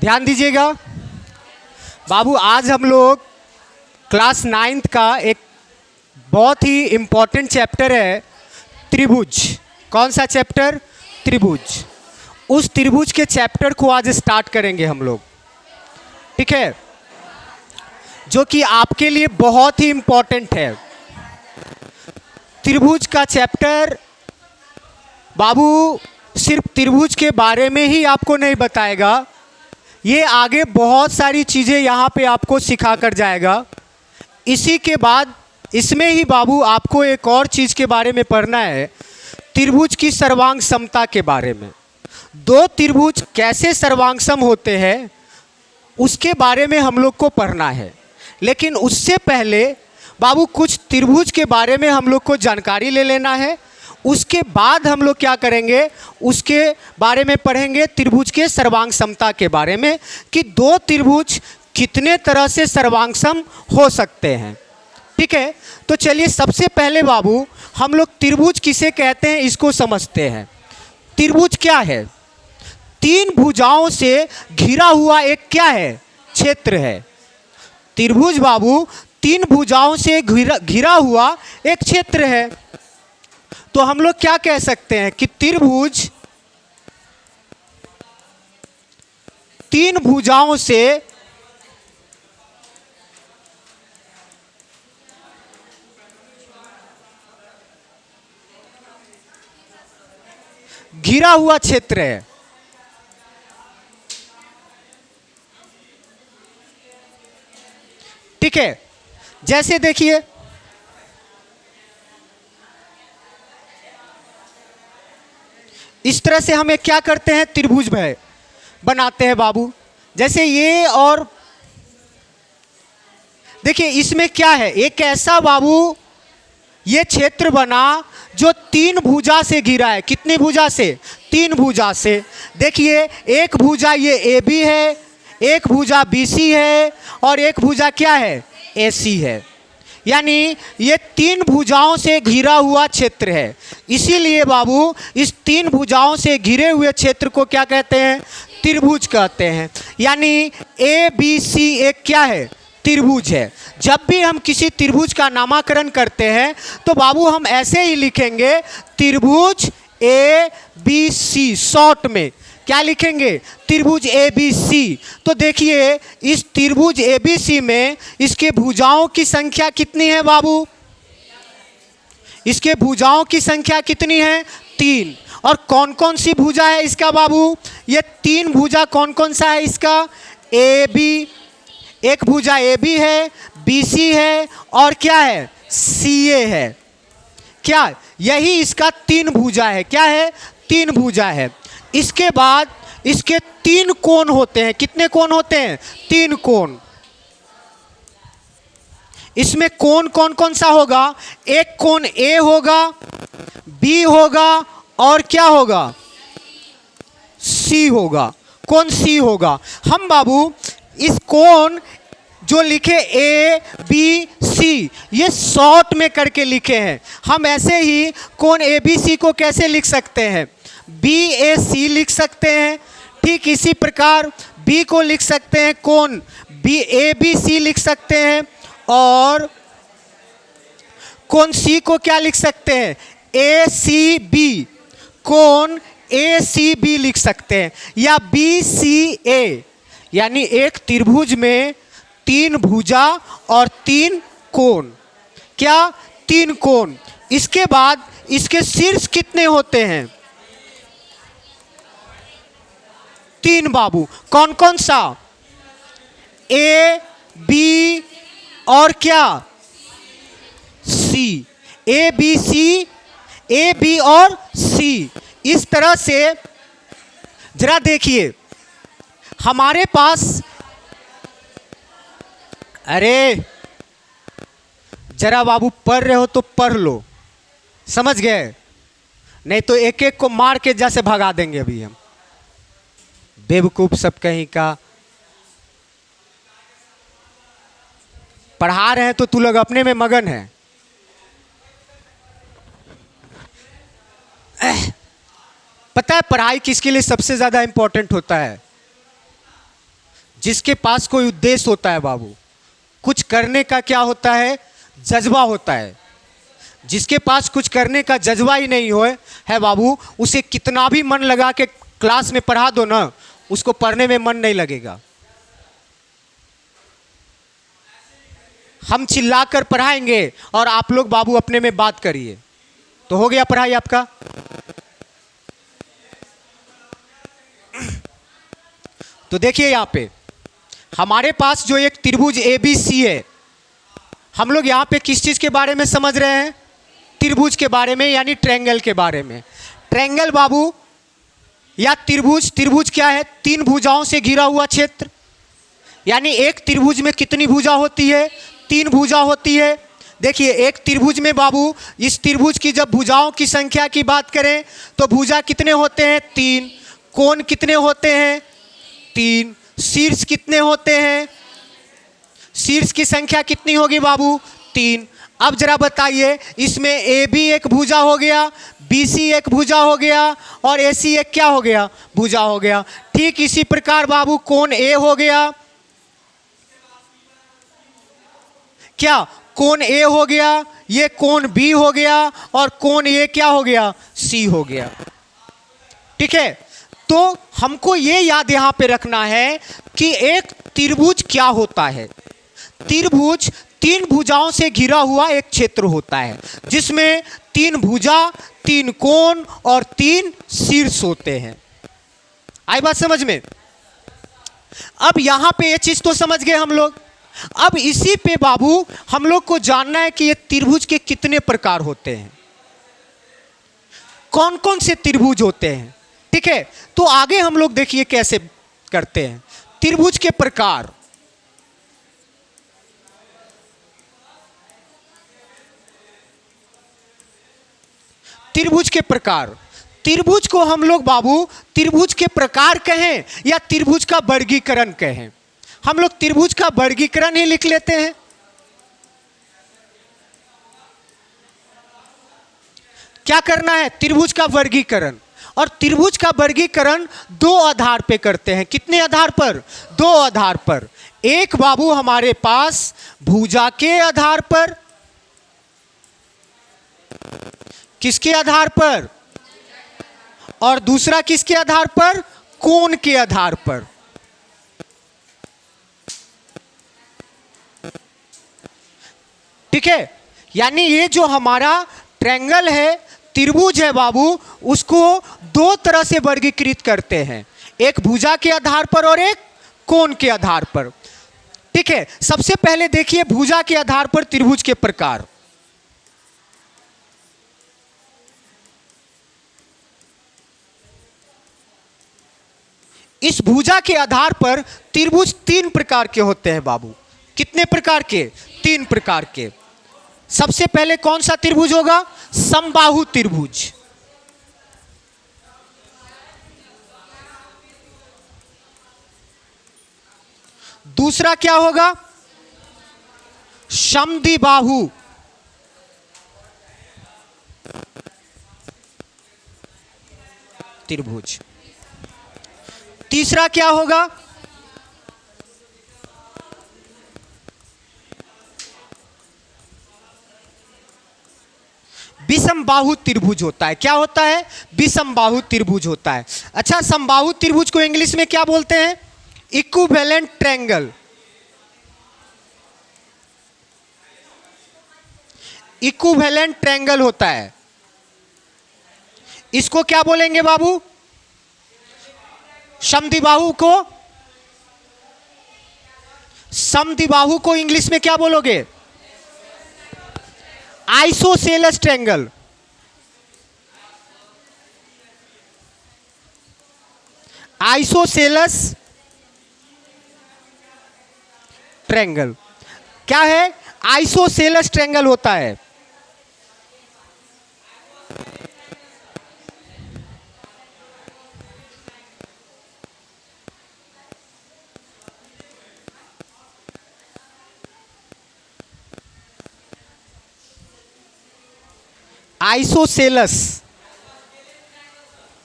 ध्यान दीजिएगा बाबू, आज हम लोग क्लास 9th का एक बहुत ही इम्पोर्टेंट चैप्टर है त्रिभुज। कौन सा चैप्टर? त्रिभुज। उस त्रिभुज के चैप्टर को आज स्टार्ट करेंगे हम लोग, ठीक है, जो कि आपके लिए बहुत ही इम्पोर्टेंट है। त्रिभुज का चैप्टर बाबू सिर्फ त्रिभुज के बारे में ही आपको नहीं बताएगा, ये आगे बहुत सारी चीज़ें यहाँ पे आपको सिखा कर जाएगा। इसी के बाद इसमें ही बाबू आपको एक और चीज़ के बारे में पढ़ना है, त्रिभुज की सर्वांग समता के बारे में। दो त्रिभुज कैसे सर्वांग सम होते हैं उसके बारे में हम लोग को पढ़ना है। लेकिन उससे पहले बाबू कुछ त्रिभुज के बारे में हम लोग को जानकारी ले लेना है। उसके बाद हम लोग क्या करेंगे, उसके बारे में पढ़ेंगे त्रिभुज के सर्वांग समता के बारे में, कि दो त्रिभुज कितने तरह से सर्वांग सम हो सकते हैं। ठीक है, तो चलिए सबसे पहले बाबू हम लोग त्रिभुज किसे कहते हैं इसको समझते हैं। त्रिभुज क्या है? तीन भुजाओं से घिरा हुआ एक क्या है? क्षेत्र है। त्रिभुज बाबू तीन भुजाओं से घिरा हुआ एक क्षेत्र है। तो हम लोग क्या कह सकते हैं कि त्रिभुज तीन भुजाओं से घिरा हुआ क्षेत्र है। ठीक है, जैसे देखिए इस तरह से हमें क्या करते हैं, त्रिभुज बनाते हैं बाबू। जैसे ये और देखिए इसमें क्या है, एक ऐसा बाबू ये क्षेत्र बना जो तीन भुजा से घिरा है। कितनी भुजा से? तीन भुजा से। देखिए एक भुजा ये ए बी है, एक भुजा बी सी है और एक भुजा क्या है? ए सी है। यानी ये तीन भुजाओं से घिरा हुआ क्षेत्र है। इसीलिए बाबू इस तीन भुजाओं से घिरे हुए क्षेत्र को क्या कहते हैं? त्रिभुज कहते हैं। यानी ए बी सी एक क्या है? त्रिभुज है। जब भी हम किसी त्रिभुज का नामकरण करते हैं तो बाबू हम ऐसे ही लिखेंगे, त्रिभुज ए बी सी। शॉर्ट में क्या लिखेंगे? त्रिभुज ए बी सी। तो देखिए इस त्रिभुज ए बी सी में इसके भुजाओं की संख्या कितनी है बाबू? इसके भुजाओं की संख्या कितनी है? तीन। और कौन कौन सी भुजा है इसका बाबू? ये तीन भुजा कौन कौन सा है इसका? ए बी, एक भुजा ए बी है, बी सी है और क्या है? सी ए है। क्या यही इसका तीन भुजा है? क्या है? तीन भुजा है। इसके बाद इसके तीन कोण होते हैं। कितने कोण होते हैं? तीन कोण। इसमें कोण कौन कौन सा होगा? एक कोण ए होगा, बी होगा और क्या होगा? सी होगा। कोण सी होगा। हम बाबू इस कोण जो लिखे ए बी सी ये शॉर्ट में करके लिखे हैं। हम ऐसे ही कोण ए बी सी को कैसे लिख सकते हैं? बी ए सी लिख सकते हैं। ठीक इसी प्रकार बी को लिख सकते हैं कोण बी ए बी सी लिख सकते हैं, और कोण सी को क्या लिख सकते हैं? ए सी बी। कोण ए सी बी लिख सकते हैं, या बी सी ए। यानी एक त्रिभुज में तीन भुजा और तीन कोण। क्या? तीन कोण। इसके बाद इसके शीर्ष कितने होते हैं? तीन बाबू। कौन कौन सा? ए बी और क्या? सी। A B C, A B और सी। इस तरह से जरा देखिए हमारे पास, अरे जरा बाबू पढ़ रहे हो तो पढ़ लो, समझ गए? नहीं तो एक एक को मार के जैसे भगा देंगे अभी हम। बेवकूफ सब कहीं का। पढ़ा रहे हैं तो तू लोग अपने में मगन है। पता है पढ़ाई किसके लिए सबसे ज़्यादा इंपॉर्टेंट होता है? जिसके पास कोई उद्देश्य होता है बाबू, कुछ करने का क्या होता है, जज्बा होता है। जिसके पास कुछ करने का जज्बा ही नहीं हो है बाबू, उसे कितना भी मन लगा के क्लास में पढ़ा दो ना, उसको पढ़ने में मन नहीं लगेगा। हम चिल्लाकर पढ़ाएंगे और आप लोग बाबू अपने में बात करिए, तो हो गया पढ़ाई आपका। तो देखिए यहां पे हमारे पास जो एक त्रिभुज ABC है, हम लोग यहां पे किस चीज के बारे में समझ रहे हैं, त्रिभुज के बारे में, यानी ट्रायंगल के बारे में। ट्रायंगल बाबू या त्रिभुज, त्रिभुज क्या है, 3 भुजाओं से घिरा हुआ क्षेत्र। यानी एक त्रिभुज में कितनी भुजा होती है, 3 भुजा होती है। देखिए एक त्रिभुज में बाबू, इस त्रिभुज की जब भुजाओं की संख्या की बात करें तो भुजा कितने होते हैं, 3। कोण कितने होते हैं, 3। शीर्ष कितने होते हैं, शीर्ष की संख्या कितनी होगी बाबू, 3। अब जरा बताइए, इसमें AB एक भुजा हो गया, BC एक भुजा हो गया और AC एक क्या हो गया, भुजा हो गया। ठीक इसी प्रकार बाबू कोण A हो गया, क्या कोण A हो गया, ये कोण B हो गया और कोण A क्या हो गया, C हो गया। ठीक है, तो हमको ये याद यहां पे रखना है कि एक त्रिभुज क्या होता है। त्रिभुज 3 भुजाओं से घिरा हुआ एक क्षेत्र होता है, जिसमें 3 भुजा, 3 कोण और 3 शीर्ष होते हैं। आई बात समझ में। अब यहां पे ये चीज तो समझ गए हम लोग। अब इसी पे बाबू हम लोग को जानना है कि ये त्रिभुज के कितने प्रकार होते हैं, कौन कौन से त्रिभुज होते हैं। ठीक है, तो आगे हम लोग देखिए कैसे करते हैं त्रिभुज के प्रकार। त्रिभुज के प्रकार, त्रिभुज को हम लोग बाबू त्रिभुज के प्रकार कहें या त्रिभुज का वर्गीकरण कहें, हम लोग त्रिभुज का वर्गीकरण ही लिख लेते हैं। क्या करना है, त्रिभुज का वर्गीकरण। और त्रिभुज का वर्गीकरण 2 आधार पे करते हैं। कितने आधार पर, 2 आधार पर। एक बाबू हमारे पास भुजा के आधार पर, किसके आधार पर, और दूसरा किसके आधार पर, कोण के आधार पर। ठीक है, यानी ये जो हमारा ट्रायंगल है, त्रिभुज है बाबू, उसको 2 तरह से वर्गीकृत करते हैं, एक भुजा के आधार पर और एक कोण के आधार पर। ठीक है, सबसे पहले देखिए भुजा के आधार पर त्रिभुज के प्रकार। इस भुजा के आधार पर त्रिभुज 3 प्रकार के होते हैं बाबू। कितने प्रकार के, 3 प्रकार के। सबसे पहले कौन सा त्रिभुज होगा, समबाहु त्रिभुज। दूसरा क्या होगा, समद्विबाहु। त्रिभुज। तीसरा क्या होगा, विषमबाहु त्रिभुज होता है। क्या होता है, विषमबाहु त्रिभुज होता है। अच्छा, समबाहु त्रिभुज को इंग्लिश में क्या बोलते हैं, इक्विवेलेंट ट्रायंगल। इक्विवेलेंट ट्रायंगल होता है। इसको क्या बोलेंगे बाबू, समद्विबाहु को, समद्विबाहु को इंग्लिश में क्या बोलोगे, आइसोसेलेस ट्रायंगल। आइसोसेलेस ट्रायंगल क्या है, आइसोसेलेस ट्रायंगल होता है। आइसोसेलस,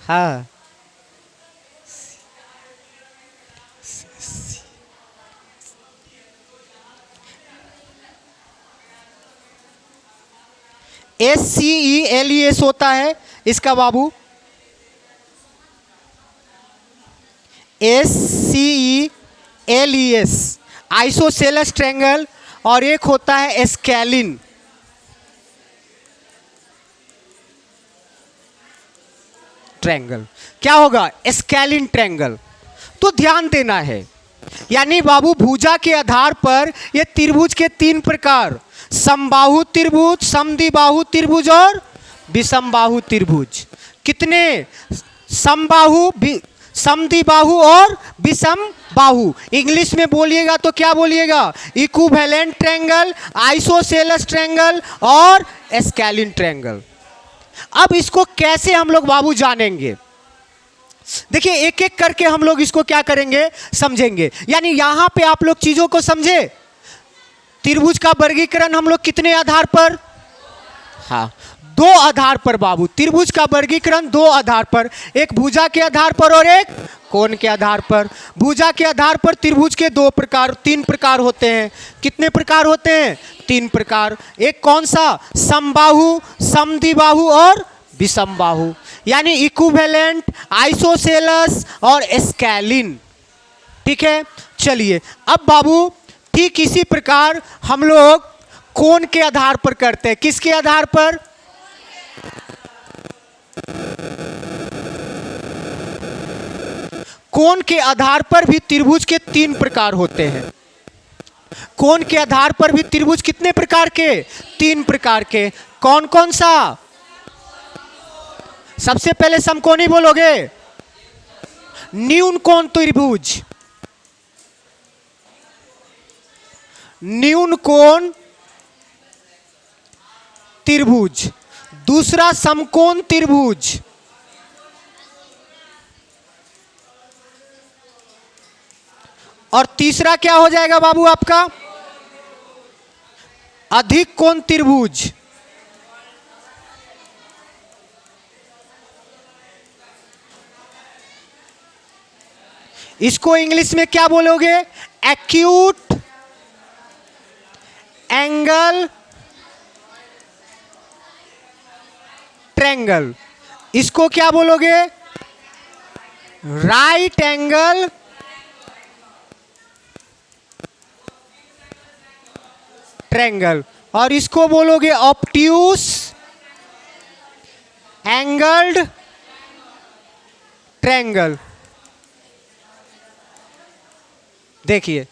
हाँ SCELES होता है इसका बाबू, SCELES आइसोसेलस ट्रायंगल, और एक होता है स्केलिन ट्रायंगल। क्या होगा? Scalene triangle. तो ध्यान देना है, यानी बाबू भुजा के आधार पर ये त्रिभुज के तीन प्रकार, समबाहु त्रिभुज, समद्विबाहु त्रिभुज और विषमबाहु त्रिभुज। कितने? समबाहु, समद्विबाहु और विषम बाहु। इंग्लिश में बोलिएगा तो क्या बोलिएगा? इक्विवेलेंट ट्रायंगल, आइसोसेलस ट्रायंगल और स्केलिन ट्रायंगल। अब इसको कैसे हम लोग बाबू जानेंगे? देखिए एक एक करके हम लोग इसको क्या करेंगे, समझेंगे। यानी यहां पे आप लोग चीजों को समझे। त्रिभुज का वर्गीकरण हम लोग कितने आधार पर? हाँ, दो आधार पर बाबू। त्रिभुज का वर्गीकरण दो आधार पर, एक भुजा के आधार पर और एक कोण के आधार पर। भुजा के आधार पर त्रिभुज के दो प्रकार, तीन प्रकार होते हैं। कितने प्रकार होते हैं? तीन प्रकार। एक कौन सा? समबाहु, समद्विबाहु और विषमबाहु, यानी इक्विवेलेंट, आइसोसेलस और स्केलिन। ठीक है, चलिए अब बाबू ठीक इसी प्रकार हम लोग कोण के आधार पर करते हैं। किसके आधार पर? कोण के आधार पर भी त्रिभुज के तीन प्रकार होते हैं। कोण के आधार पर भी त्रिभुज कितने प्रकार के? तीन प्रकार के। कौन कौन सा? सबसे पहले समकोणी बोलोगे, न्यून कोण त्रिभुज, न्यून कोण त्रिभुज। दूसरा समकोण त्रिभुज, और तीसरा क्या हो जाएगा बाबू आपका? अधिक कोण त्रिभुज। इसको इंग्लिश में क्या बोलोगे? Acute angle triangle. इसको क्या बोलोगे? Right angle triangle. और इसको बोलोगे ऑब्ट्यूस एंगल्ड ट्रायंगल। देखिए,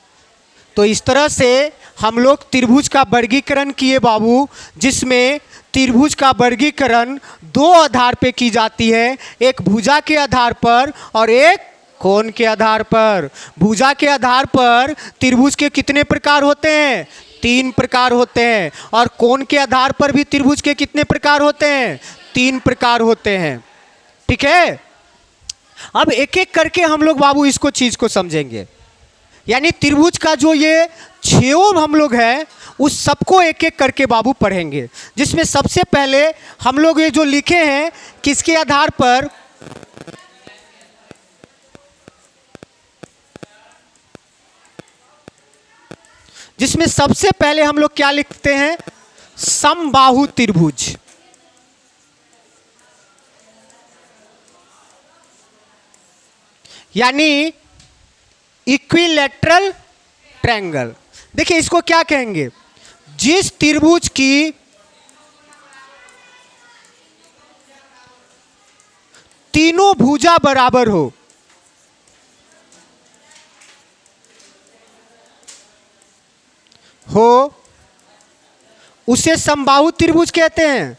तो इस तरह से हम लोग त्रिभुज का वर्गीकरण किए बाबू, जिसमें त्रिभुज का वर्गीकरण दो आधार पे की जाती है, एक भुजा के आधार पर और एक कोण के आधार पर। भुजा के आधार पर त्रिभुज के कितने प्रकार होते हैं? तीन प्रकार होते हैं। और कोण के आधार पर भी त्रिभुज के कितने प्रकार होते हैं? तीन प्रकार होते हैं। ठीक है, अब एक एक करके हम लोग बाबू इसको चीज को समझेंगे। यानी त्रिभुज का जो ये छेद हम लोग है, उस सबको एक एक करके बाबू पढ़ेंगे। जिसमें सबसे पहले हम लोग ये जो लिखे हैं किसके आधार पर? जिसमें सबसे पहले हम लोग क्या लिखते हैं? समबाहु त्रिभुज। यानी इक्विलैटरल ट्रायंगल। देखिए इसको क्या कहेंगे? जिस त्रिभुज की तीनों भुजा बराबर हो उसे समबाहु त्रिभुज कहते हैं।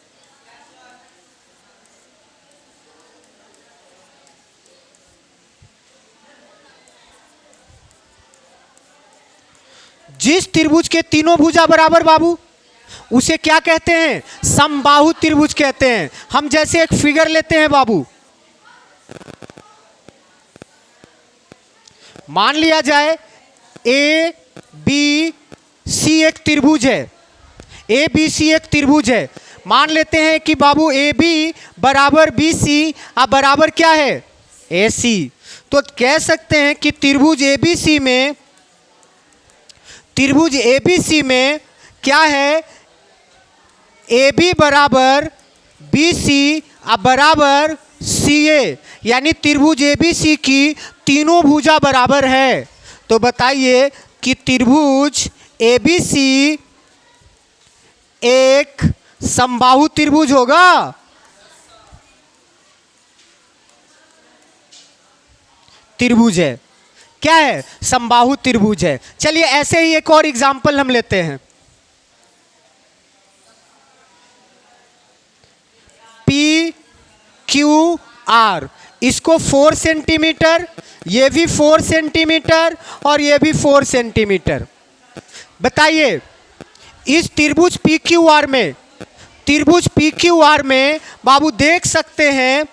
जिस त्रिभुज के तीनों भुजा बराबर बाबू, उसे क्या कहते हैं? समबाहु त्रिभुज कहते हैं। हम जैसे एक फिगर लेते हैं बाबू, मान लिया जाए ए बी सी एक त्रिभुज है। ए बी सी एक त्रिभुज है। मान लेते हैं कि बाबू ए बी बराबर बी सी अब बराबर क्या है? ए सी। तो कह सकते हैं कि त्रिभुज ए बी सी में, त्रिभुज एबीसी में क्या है? ए बी बराबर बी सी अब बराबर सी ए, यानी त्रिभुज ए बी सी की तीनों भुजा बराबर है। तो बताइए कि त्रिभुज ए बी सी एक समबाहु त्रिभुज होगा? त्रिभुज है, क्या है? समबाहु त्रिभुज है। चलिए ऐसे ही एक और एग्जांपल हम लेते हैं। पी क्यू आर, इसको 4 सेंटीमीटर, ये भी 4 सेंटीमीटर और ये भी 4 सेंटीमीटर। बताइए इस त्रिभुज पी क्यू आर में, त्रिभुज पी क्यू आर में बाबू देख सकते हैं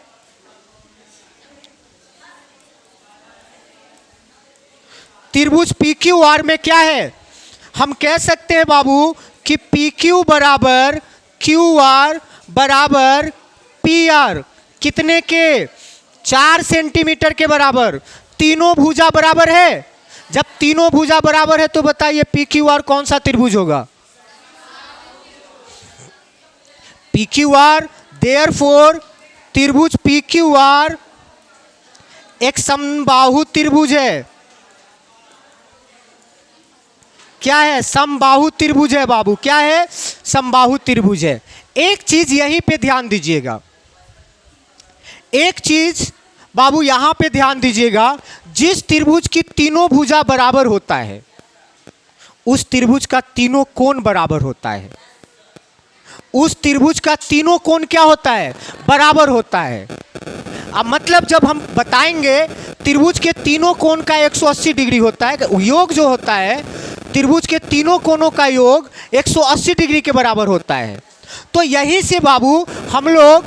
त्रिभुज पी क्यू आर में क्या है? हम कह सकते हैं बाबू कि पी क्यू बराबर क्यू आर बराबर पी आर, कितने के? 4 सेंटीमीटर के बराबर। तीनों भुजा बराबर है। जब तीनों भुजा बराबर है तो बताइए पी क्यू आर कौन सा त्रिभुज होगा? पी क्यू आर, देयरफॉर त्रिभुज पी क्यू आर एक समबाहु त्रिभुज है। क्या है? समबाहु त्रिभुज है बाबू। क्या है? समबाहु त्रिभुज है। एक चीज यहीं पे ध्यान दीजिएगा, एक चीज बाबू यहां पे ध्यान दीजिएगा, जिस त्रिभुज की तीनों भुजा बराबर होता है उस त्रिभुज का तीनों कोण बराबर होता है। उस त्रिभुज का तीनों कोण क्या होता है? बराबर होता है। अब मतलब जब हम बताएंगे त्रिभुज के तीनों कोण का 180 डिग्री होता है, योग जो होता है त्रिभुज के तीनों कोणों का योग 180 डिग्री के बराबर होता है। तो यहीं से बाबू हम लोग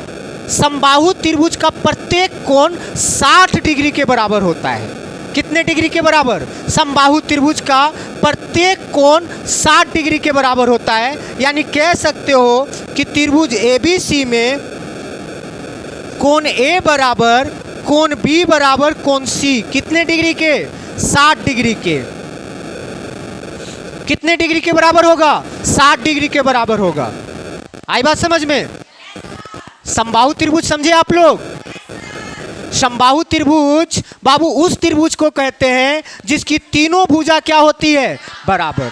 समबाहु त्रिभुज का प्रत्येक कोण 60 डिग्री के बराबर होता है। कितने डिग्री के बराबर? समबाहु त्रिभुज का प्रत्येक कोण 60 डिग्री के बराबर होता है। यानी कह सकते हो कि त्रिभुज एबीसी में कोण ए बराबर कोण बी बराबर कोण सी कितने डिग्री के? 60 डिग्री के। कितने डिग्री के बराबर होगा? 60 डिग्री के बराबर होगा। आई बात समझ में? समबाहु त्रिभुज समझे आप लोग? समबाहु त्रिभुज बाबू उस त्रिभुज को कहते हैं जिसकी तीनों भुजा क्या होती है? बराबर।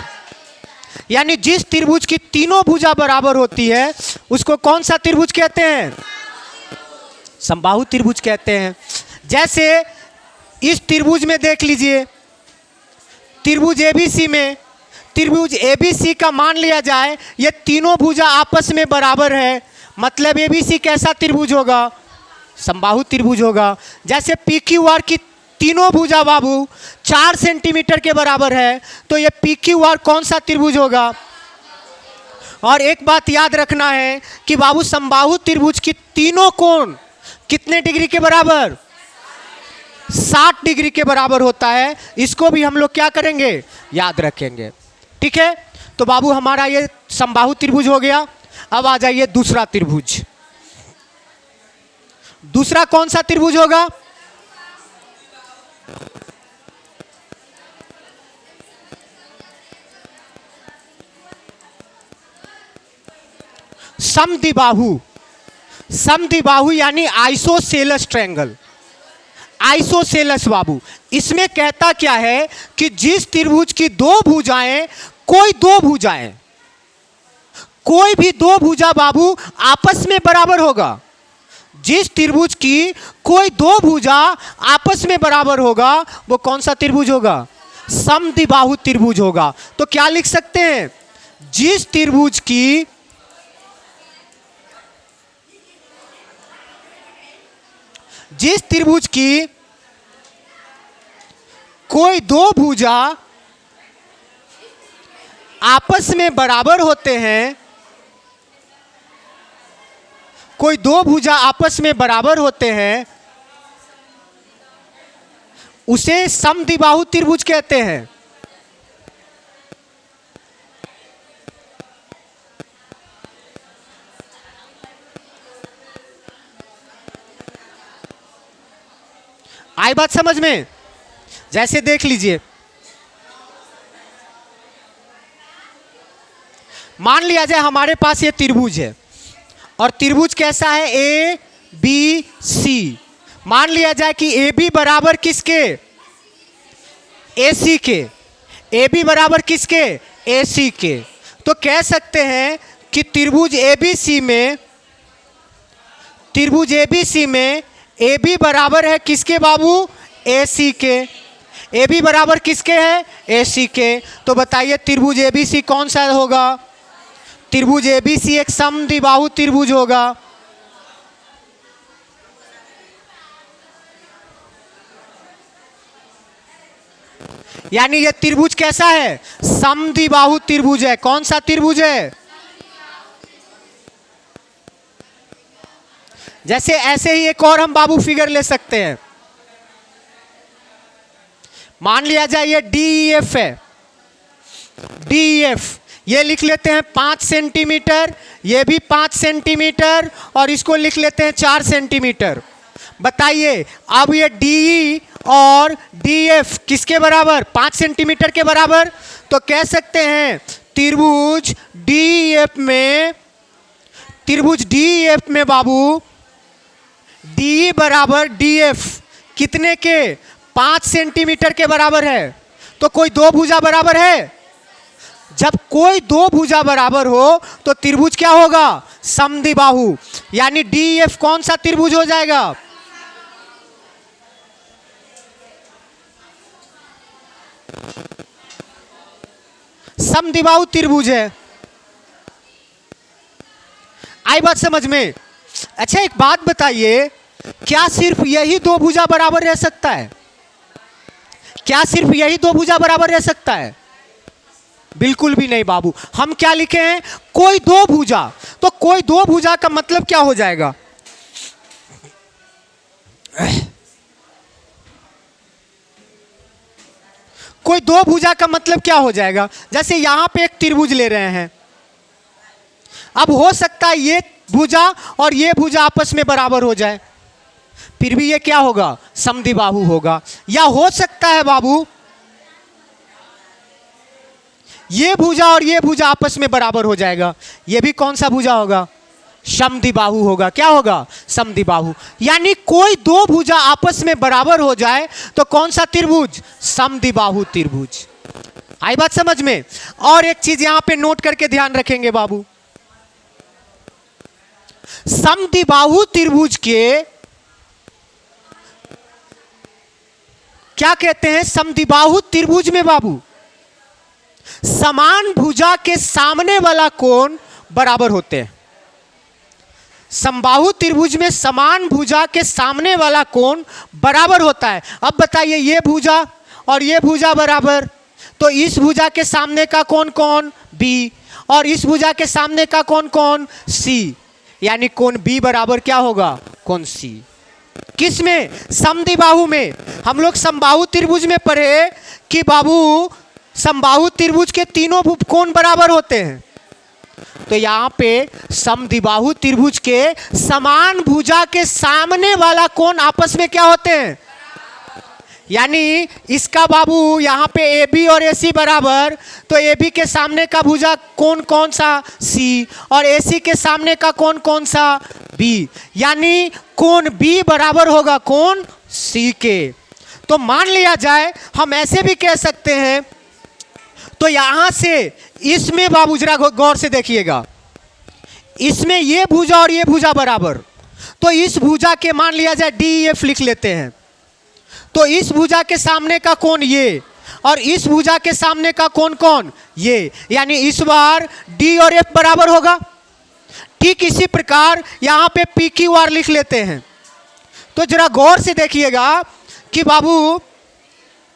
यानी जिस त्रिभुज की तीनों भुजा बराबर होती है उसको कौन सा त्रिभुज कहते हैं? समबाहु त्रिभुज कहते हैं। जैसे इस त्रिभुज में देख लीजिए, त्रिभुज एबीसी में, त्रिभुज एबीसी का मान लिया जाए ये तीनों भुजा आपस में बराबर है, मतलब एबीसी कैसा त्रिभुज होगा? समबाहु त्रिभुज होगा। जैसे पी क्यू आर की तीनों भुजा बाबू 4 सेंटीमीटर के बराबर है, तो ये पी क्यू आर कौन सा त्रिभुज होगा? और एक बात याद रखना है कि बाबू समबाहु त्रिभुज की तीनों कोण कितने डिग्री के बराबर? 60 डिग्री के बराबर होता है। इसको भी हम लोग क्या करेंगे? याद रखेंगे। ठीक है, तो बाबू हमारा ये समबाहु त्रिभुज हो गया। अब आ जाइए दूसरा त्रिभुज। दूसरा कौन सा त्रिभुज होगा? समद्विबाहु। समद्विबाहु यानी आइसोसेलस ट्रायंगल। आइसोसेलस बाबू इसमें कहता क्या है कि जिस त्रिभुज की दो भुजाएं, कोई भी दो भुजा बाबू आपस में बराबर होगा। जिस त्रिभुज की कोई दो भुजा आपस में बराबर होगा वो कौन सा त्रिभुज होगा? समद्विबाहु त्रिभुज होगा। तो क्या लिख सकते हैं? जिस त्रिभुज की कोई दो भुजा आपस में बराबर होते हैं, कोई दो भुजा आपस में बराबर होते हैं उसे समद्विबाहु त्रिभुज कहते हैं। आई बात समझ में? जैसे देख लीजिए मान लिया जाए हमारे पास ये त्रिभुज है और त्रिभुज कैसा है, ए बी सी। मान लिया जाए कि ए बी बराबर किसके, ए सी के। ए बी बराबर किसके, ए सी के। तो कह सकते हैं कि त्रिभुज ए बी सी में, त्रिभुज ए बी सी में ए बी बराबर है किसके बाबू, ए सी के। ए बी बराबर किसके है, ए सी के। तो बताइए त्रिभुज ए बी सी कौन सा होगा, त्रिभुज ए बी सी एक समद्विबाहु त्रिभुज होगा। यानी ये त्रिभुज कैसा है, समद्विबाहु त्रिभुज है। कौन सा त्रिभुज है, जैसे ऐसे ही एक और हम बाबू फिगर ले सकते हैं। मान लिया जाए ये डी एफ है, डी एफ ये लिख लेते हैं 5 सेंटीमीटर, ये भी 5 सेंटीमीटर और इसको लिख लेते हैं 4 सेंटीमीटर। बताइए अब ये डी और डी एफ किसके बराबर, 5 सेंटीमीटर के बराबर। तो कह सकते हैं त्रिभुज डी एफ में, त्रिभुज डी एफ में बाबू डी बराबर डी एफ कितने के, 5 सेंटीमीटर के बराबर है। तो कोई दो भुजा बराबर है, जब कोई दो भुजा बराबर हो तो त्रिभुज क्या होगा, समद्विबाहु। यानी डी एफ कौन सा त्रिभुज हो जाएगा, समद्विबाहु त्रिभुज है। आई बात समझ में। अच्छा एक बात बताइए, क्या सिर्फ यही दो भुजा बराबर रह सकता है, क्या सिर्फ यही दो भुजा बराबर रह सकता है, बिल्कुल भी नहीं बाबू। हम क्या लिखे हैं, कोई दो भुजा। तो कोई दो भुजा का मतलब क्या हो जाएगा, कोई दो भुजा का मतलब क्या हो जाएगा। जैसे यहां पे एक त्रिभुज ले रहे हैं, अब हो सकता है ये भुजा और ये भुजा आपस में बराबर हो जाए, फिर भी ये क्या होगा, समद्विबाहु होगा। या हो सकता है बाबू ये भुजा और ये भुजा आपस में बराबर हो जाएगा, ये भी कौन सा भुजा होगा, समद्विबाहु होगा। क्या होगा, समद्विबाहु। यानी कोई दो भुजा आपस में बराबर हो जाए तो कौन सा त्रिभुज, समद्विबाहु त्रिभुज। आई बात समझ में। और एक चीज यहां पे नोट करके ध्यान रखेंगे बाबू, समद्विबाहु त्रिभुज के क्या कहते हैं, समद्विबाहु त्रिभुज में बाबू समान भुजा के सामने वाला कोण बराबर होते हैं। समबाहु त्रिभुज में समान भुजा के सामने वाला कोण बराबर होता है। अब बताइए ये भुजा और ये भुजा बराबर, तो इस भुजा के सामने का कोण कौन, बी, और इस भुजा के सामने का कोण कौन, सी। यानी कोण बी बराबर क्या होगा, कोण सी। किस में, समद्विबाहु में। हम लोग समबाहु त्रिभुज में पढ़े कि बाबू समबाहु त्रिभुज के तीनों कोण बराबर होते हैं। तो यहाँ पे समद्विबाहु त्रिभुज के समान भुजा के सामने वाला कोण आपस में क्या होते हैं, यानी इसका बाबू यहाँ पे ए बी और ए सी बराबर, तो ए बी के सामने का भुजा कोण कौन सा, सी, और ए सी के सामने का कोण कौन सा, बी। यानी कोण बी बराबर होगा कोण सी के। तो मान लिया जाए हम ऐसे भी कह सकते हैं, तो यहां से इसमें बाबू जरा गौर से देखिएगा, इसमें ये भुजा और ये भुजा बराबर, तो इस भुजा के मान लिया जाए डी एफ लिख लेते हैं। तो इस भुजा के सामने का कोण ये और इस भुजा के सामने का कोण कौन, ये। यानी इस बार डी और एफ बराबर होगा। ठीक इसी प्रकार यहां पे पी क्यू आर लिख लेते हैं। तो जरा गौर से देखिएगा कि बाबू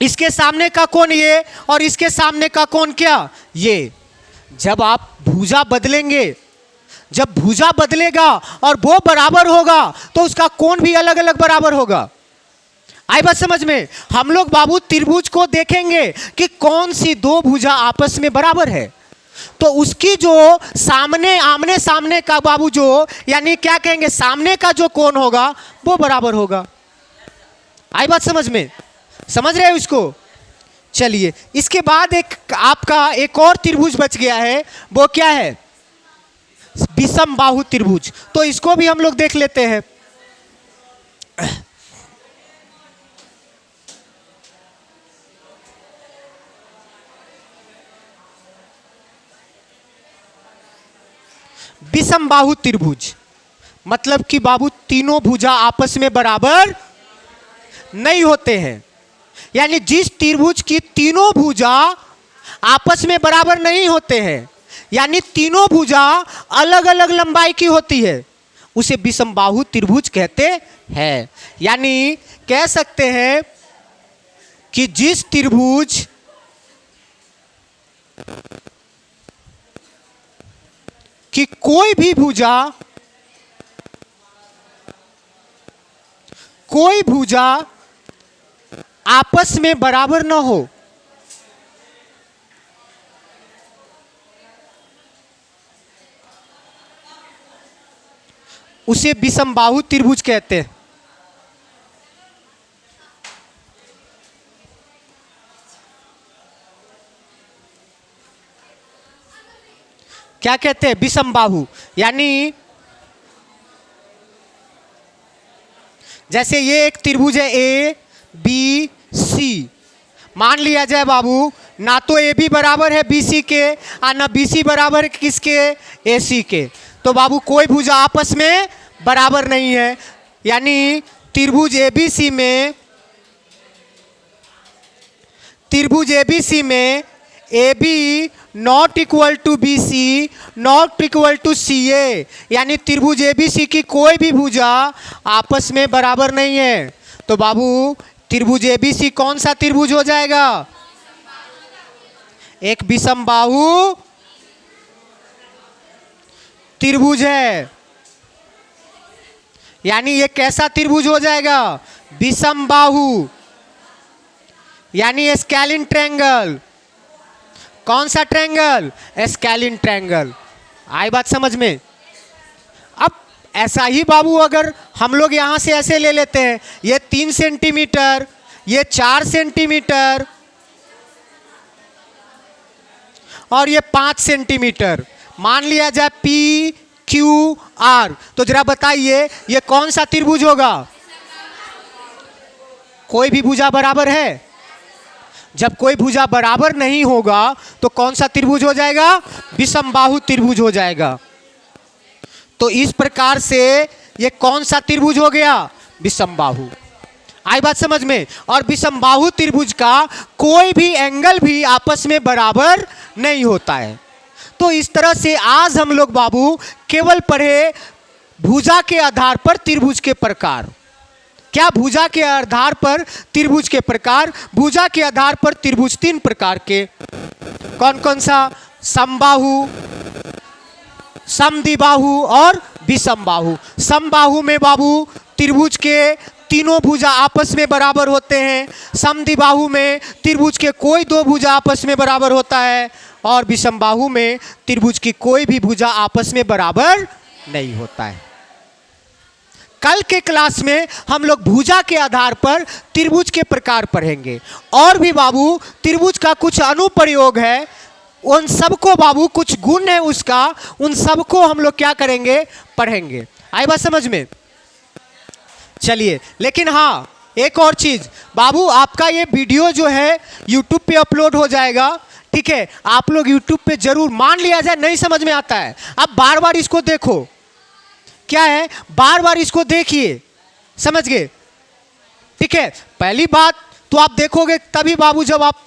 इसके सामने का कोण ये और इसके सामने का कोण क्या, ये। जब आप भुजा बदलेंगे, जब भुजा बदलेगा और वो बराबर होगा तो उसका कोण भी अलग अलग बराबर होगा। आई बात समझ में। हम लोग बाबू त्रिभुज को देखेंगे कि कौन सी दो भुजा आपस में बराबर है, तो उसकी जो सामने आमने सामने का बाबू जो, यानी क्या कहेंगे, सामने का जो कोण होगा वो बराबर होगा। आई बात समझ में, समझ रहे हो इसको। चलिए, इसके बाद एक आपका एक और त्रिभुज बच गया है, वो क्या है? विषम बाहु त्रिभुज। तो इसको भी हम लोग देख लेते हैं। विषम बाहु त्रिभुज मतलब कि बाबू तीनों भुजा आपस में बराबर नहीं होते हैं। यानी जिस त्रिभुज की तीनों भुजा आपस में बराबर नहीं होते हैं, यानी तीनों भुजा अलग अलग लंबाई की होती है, उसे विषम बाहु त्रिभुज कहते हैं। यानी कह सकते हैं कि जिस त्रिभुज की कोई भी भुजा आपस में बराबर न हो, उसे विषम बाहु त्रिभुज कहते हैं। क्या कहते हैं? विषम बाहु। यानी जैसे ये एक त्रिभुज है ए बी सी, मान लिया जाए बाबू ना तो ए बी बराबर है बी सी के और ना बी सी बराबर है किसके? ए सी के। तो बाबू कोई भुजा आपस में बराबर नहीं है। यानी त्रिभुज एबीसी में A B not equal to B C not equal to C A, यानी त्रिभुज एबीसी की कोई भी भुजा आपस में बराबर नहीं है। तो बाबू त्रिभुज एबीसी कौन सा त्रिभुज हो जाएगा? एक विषम बाहु त्रिभुज है। यानी ये कैसा त्रिभुज हो जाएगा? विषम बाहु, यानी स्केलिन ट्रायंगल। कौन सा ट्रायंगल? Scalene triangle. आई बात समझ में? अब ऐसा ही बाबू अगर हम लोग यहां से ऐसे ले लेते हैं, ये 3 सेंटीमीटर, ये 4 सेंटीमीटर और ये 5 सेंटीमीटर, मान लिया जाए पी क्यू आर, तो जरा बताइए ये कौन सा त्रिभुज होगा? कोई भी भुजा बराबर है? जब कोई भुजा बराबर नहीं होगा तो कौन सा त्रिभुज हो जाएगा? विषम बाहु त्रिभुज हो जाएगा। तो इस प्रकार से ये कौन सा त्रिभुज हो गया? विषम बाहु। आई बात समझ में? और विषम बाहु त्रिभुज का कोई भी एंगल भी आपस में बराबर नहीं होता है। तो इस तरह से आज हम लोग बाबू केवल पढ़े भुजा के आधार पर त्रिभुज के प्रकार। क्या? भुजा के आधार पर त्रिभुज के प्रकार। भुजा के आधार पर त्रिभुज 3 प्रकार के। कौन कौन सा? समबाहु, समद्विबाहु और विषम बाहु। समबाहु में बाबू त्रिभुज के तीनों भुजा आपस में बराबर होते हैं। समद्विबाहु में त्रिभुज के कोई 2 भुजा आपस में बराबर होता है और विषम बाहु में त्रिभुज की कोई भी भुजा आपस में बराबर नहीं होता है। कल के क्लास में हम लोग भुजा के आधार पर त्रिभुज के प्रकार पढ़ेंगे और भी बाबू त्रिभुज का कुछ अनुप्रयोग है, उन सबको बाबू कुछ गुण है उसका, उन सबको हम लोग क्या करेंगे? पढ़ेंगे। आई बात समझ में? चलिए, लेकिन हाँ एक और चीज बाबू, आपका ये वीडियो जो है YouTube पे अपलोड हो जाएगा, ठीक है? आप लोग YouTube पे जरूर, मान लिया जाए नहीं समझ में आता है, आप बार बार इसको देखो। क्या है? बार बार इसको देखिए, समझ गए? ठीक है? पहली बात तो आप देखोगे तभी बाबू जब आप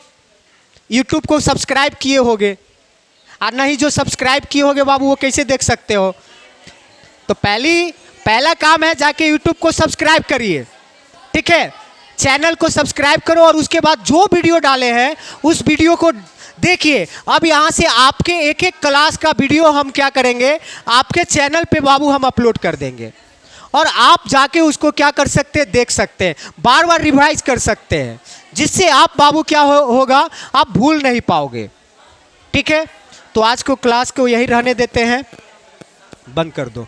YouTube को सब्सक्राइब किए होगे, और नहीं जो सब्सक्राइब किए होगे बाबू वो कैसे देख सकते हो? तो पहला काम है जाके YouTube को सब्सक्राइब करिए, ठीक है? चैनल को सब्सक्राइब करो और उसके बाद जो वीडियो डाले हैं उस वीडियो को देखिए। अब यहाँ से आपके एक एक क्लास का वीडियो हम क्या करेंगे? आपके चैनल पे बाबू हम अपलोड कर देंगे और आप जाके उसको क्या कर सकते हैं? देख सकते हैं, बार बार रिवाइज कर सकते हैं, जिससे आप बाबू क्या होगा? आप भूल नहीं पाओगे। ठीक है? तो आज को क्लास को यही रहने देते हैं, बंद कर दो।